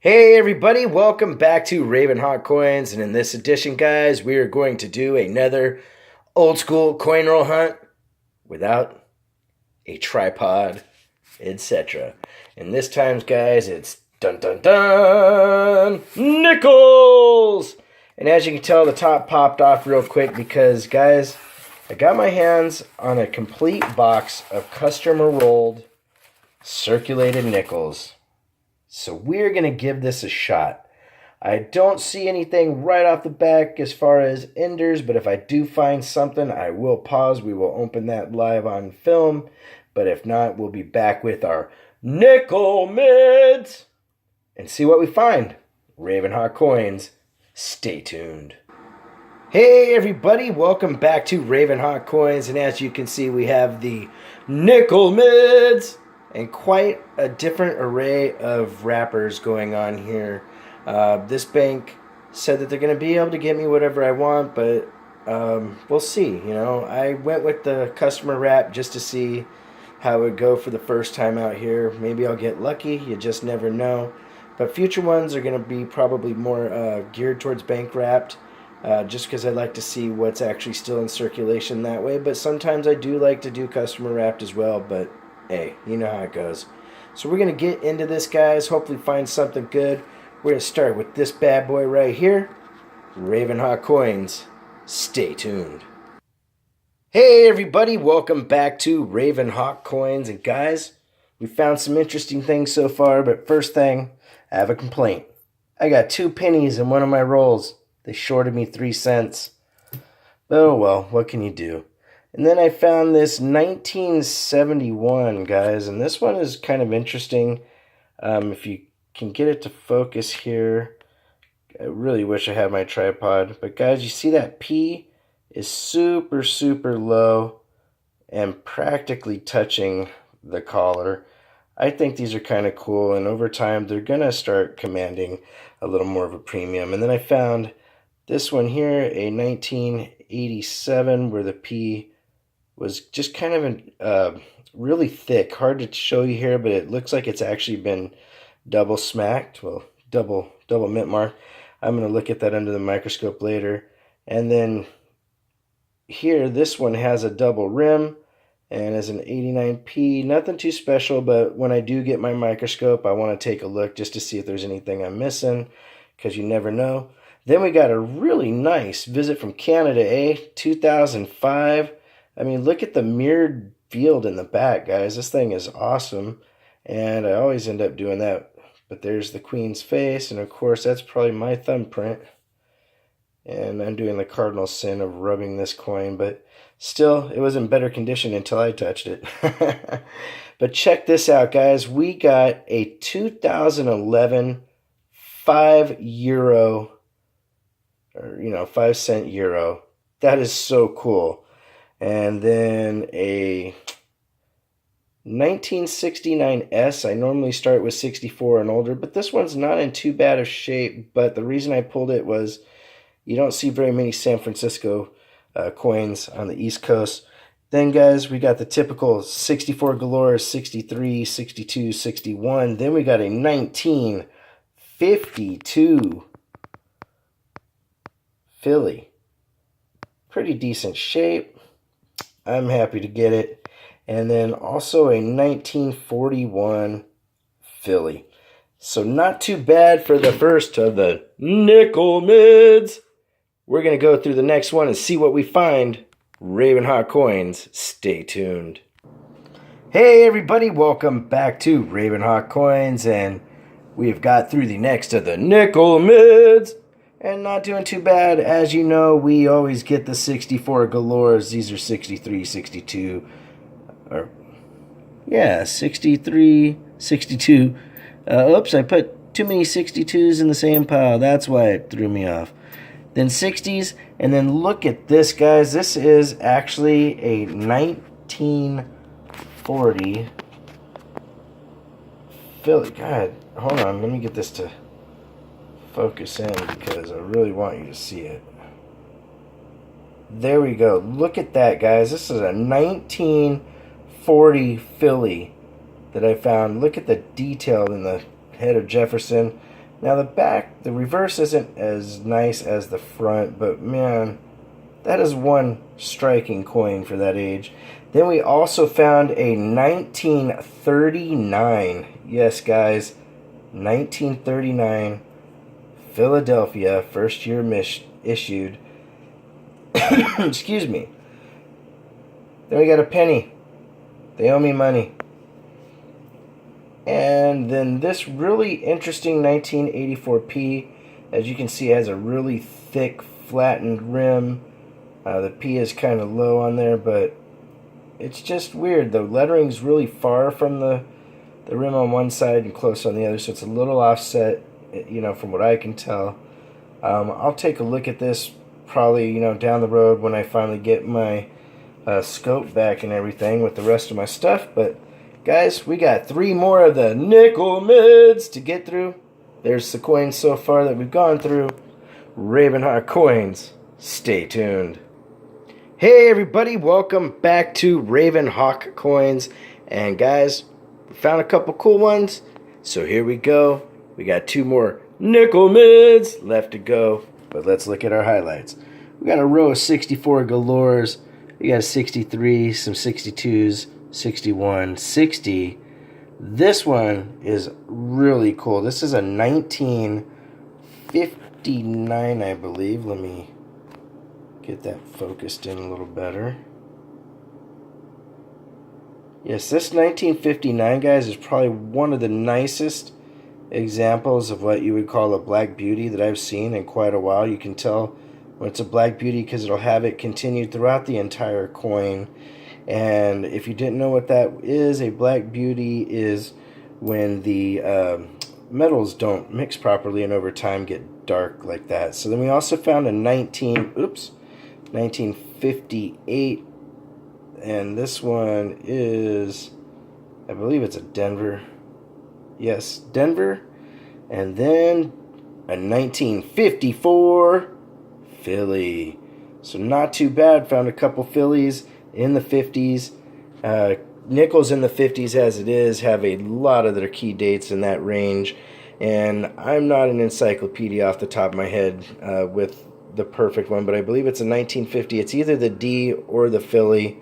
Hey everybody, welcome back to Raven Hot Coins, and in this edition, guys, we are going to do another old school coin roll hunt without a tripod, etc. And this time, guys, it's dun dun dun nickels! And as you can tell, the top popped off real quick because, guys, I got my hands on a complete box of customer rolled circulated nickels. So we're going to give this a shot. I don't see anything right off the back as far as enders, but if I do find something, I will pause. We will open that live on film. But if not, we'll be back with our nickel mids and see what we find. Raven Hot Coins, stay tuned. Hey everybody, welcome back to Raven Hot Coins, and as you can see, we have the nickel mids. And quite a different array of wrappers going on here. This bank said that they're going to be able to get me whatever I want, but we'll see. You know, I went with the customer wrap just to see how it would go for the first time out here. Maybe I'll get lucky. You just never know. But future ones are going to be probably more geared towards bank wrapped, just because I like to see what's actually still in circulation that way. But sometimes I do like to do customer wrapped as well, but hey, you know how it goes. So we're going to get into this, guys. Hopefully find something good. We're going to start with this bad boy right here. Raven Hot Coins. Stay tuned. Hey everybody, welcome back to Raven Hot Coins. And guys, we found some interesting things so far. But first thing, I have a complaint. I got 2 pennies in one of my rolls. They shorted me 3 cents. Oh well, what can you do? And then I found this 1971, guys, and this one is kind of interesting. If you can get it to focus here, I really wish I had my tripod. But guys, you see that P is super, super low and practically touching the collar. I think these are kind of cool, and over time, they're going to start commanding a little more of a premium. And then I found this one here, a 1987, where the P was just kind of really thick. Hard to show you here, but it looks like it's actually been double smacked. Well, double mint mark. I'm going to look at that under the microscope later. And then here, this one has a double rim and is an 89p. Nothing too special, but when I do get my microscope, I want to take a look just to see if there's anything I'm missing, because you never know. Then we got a really nice visit from Canada, 2005. I mean, look at the mirrored field in the back, guys. This thing is awesome, and I always end up doing that. But there's the Queen's face, and of course, that's probably my thumbprint. And I'm doing the cardinal sin of rubbing this coin, but still, it was in better condition until I touched it. But check this out, guys. We got a 2011 €5, or 5 cent euro. That is so cool. And then a 1969S. I normally start with 64 and older, but this one's not in too bad of shape. But the reason I pulled it was you don't see very many San Francisco coins on the East Coast. Then, guys, we got the typical 64 galore, 63, 62, 61. Then we got a 1952 Philly. Pretty decent shape. I'm happy to get it. And then also a 1941 Philly. So not too bad for the first of the nickel mids. We're going to go through the next one and see what we find. Raven Hot Coins, stay tuned. Hey everybody, welcome back to Raven Hot Coins, and we've got through the next of the nickel mids. And not doing too bad. As you know, we always get the 64 galores. These are 63, 62. Or, yeah, 63, 62. Oops, I put too many 62s in the same pile. That's why it threw me off. Then 60s. And then look at this, guys. This is actually a 1940 Philly. God, hold on. Let me get this to focus in because I really want you to see it. There we go. Look at that, guys. This is a 1940 Philly that I found. Look at the detail in the head of Jefferson. Now the back, the reverse isn't as nice as the front, but man, that is one striking coin for that age. Then we also found a 1939. Yes, guys, 1939 Philadelphia, first year issued. Excuse me. Then we got a penny. They owe me money. And then this really interesting 1984P, as you can see, has a really thick, flattened rim. The P is kind of low on there, but it's just weird. The lettering's really far from the rim on one side and close on the other, so it's a little offset, from what I can tell. I'll take a look at this probably, down the road when I finally get my scope back and everything with the rest of my stuff. But guys, we got 3 more of the nickel mids to get through. There's the coins so far that we've gone through. Ravenhawk Coins. Stay tuned. Hey everybody, welcome back to Ravenhawk Coins. And guys, we found a couple cool ones. So here we go. We got 2 more nickel mids left to go. But let's look at our highlights. We got a row of 64 galores. We got a 63, some 62s, 61, 60. This one is really cool. This is a 1959, I believe. Let me get that focused in a little better. Yes, this 1959, guys, is probably one of the nicest examples of what you would call a black beauty that I've seen in quite a while. You can tell when it's a black beauty because it'll have it continued throughout the entire coin. And if you didn't know what that is, a black beauty is when the metals don't mix properly and over time get dark like that. So then we also found a 1958, and this one is, I believe it's a Denver. Yes, Denver. And then a 1954 Philly. So not too bad. Found a couple Phillies in the 50s. Nickels in the 50s as it is have a lot of their key dates in that range. And I'm not an encyclopedia off the top of my head with the perfect one, but I believe it's a 1950. It's either the D or the Philly.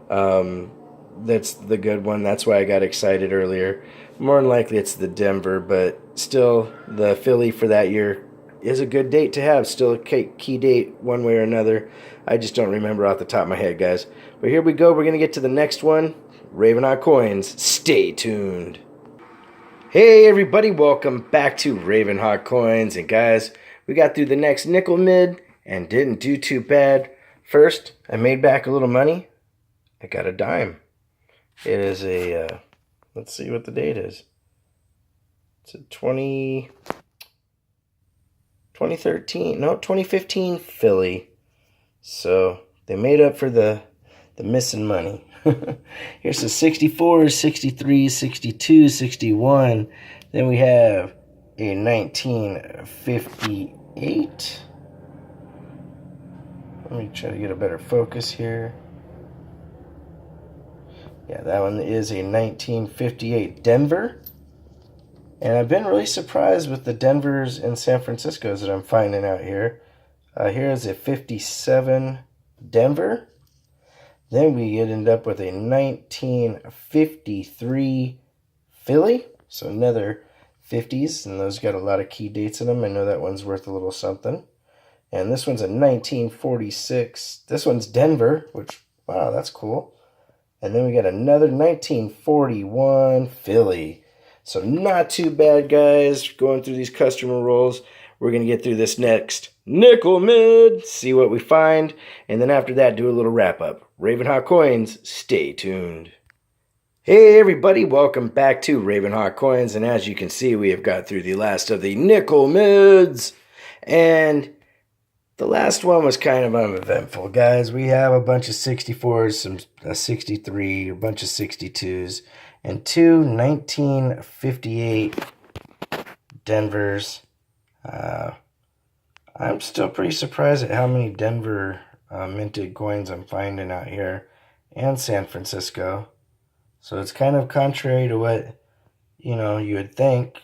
That's the good one. That's why I got excited earlier. More than likely it's the Denver, but still the Philly for that year is a good date to have. Still a key date one way or another. I just don't remember off the top of my head, guys. But here we go. We're going to get to the next one. Ravenhawk Coins. Stay tuned. Hey everybody, welcome back to Ravenhawk Coins. And guys, we got through the next nickel mid and didn't do too bad. First, I made back a little money. I got a dime. It is a, let's see what the date is. It's a 2015 Philly. So they made up for the missing money. Here's the 64, 63, 62, 61. Then we have a 1958. Let me try to get a better focus here. Yeah, that one is a 1958 Denver. And I've been really surprised with the Denvers and San Franciscos that I'm finding out here. Here is a 57 Denver. Then we end up with a 1953 Philly. So another 50s, and those got a lot of key dates in them. I know that one's worth a little something. And this one's a 1946. This one's Denver, which, wow, that's cool. And then we got another 1941 Philly. So not too bad, guys. Going through these customer rolls. We're going to get through this next nickel mid, see what we find, and then after that, do a little wrap-up. Ravenhawk Coins, stay tuned. Hey everybody, welcome back to Ravenhawk Coins, and as you can see, we have got through the last of the nickel mids, and the last one was kind of uneventful, guys. We have a bunch of 64s, some 63, a bunch of 62s, and 2 1958 Denvers. I'm still pretty surprised at how many Denver minted coins I'm finding out here, and San Francisco. So it's kind of contrary to what, you would think,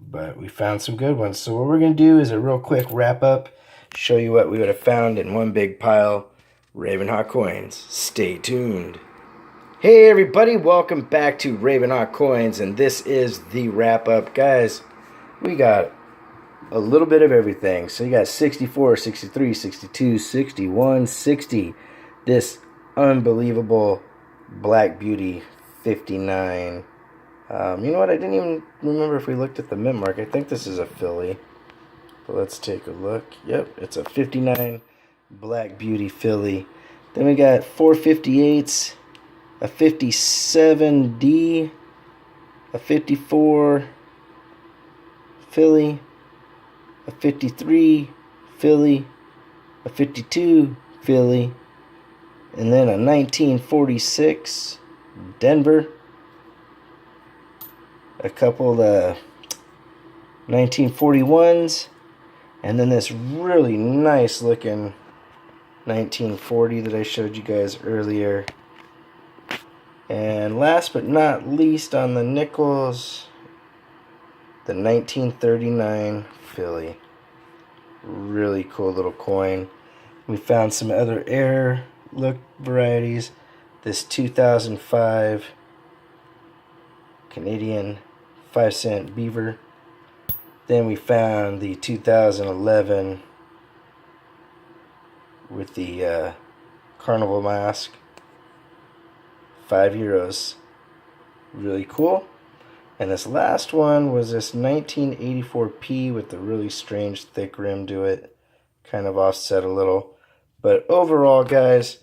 but we found some good ones. So what we're going to do is a real quick wrap up, show you what we would have found in one big pile. Ravenhawk Coins. Stay tuned. Hey everybody, welcome back to Ravenhawk Coins, and this is the wrap up. Guys, we got a little bit of everything. So you got 64, 63, 62, 61, 60. This unbelievable Black Beauty 59. You know what? I didn't even remember if we looked at the mint mark. I think this is a Philly. But let's take a look. Yep, it's a 59 Black Beauty Philly. Then we got 458s, a 57D, a 54 Philly, a 53 Philly, a 52 Philly, and then a 1946 Denver, a couple of 1941s, and then this really nice looking 1940 that I showed you guys earlier. And last but not least on the nickels, the 1939 Philly. Really cool little coin. We found some other air look varieties. This 2005 Canadian 5-cent beaver. Then we found the 2011 with the carnival mask. €5. Really cool. And this last one was this 1984P with the really strange thick rim to it. Kind of offset a little. But overall, guys,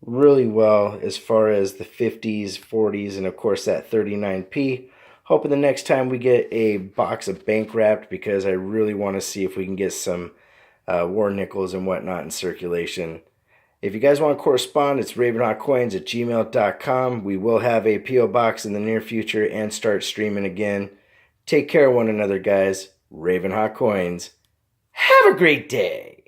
really well as far as the 50s, 40s, and of course that 39P. Hoping the next time we get a box of bank wrapped, because I really want to see if we can get some war nickels and whatnot in circulation. If you guys want to correspond, it's ravenhawkcoins@gmail.com. We will have a P.O. box in the near future and start streaming again. Take care of one another, guys. Ravenhawk Coins. Have a great day.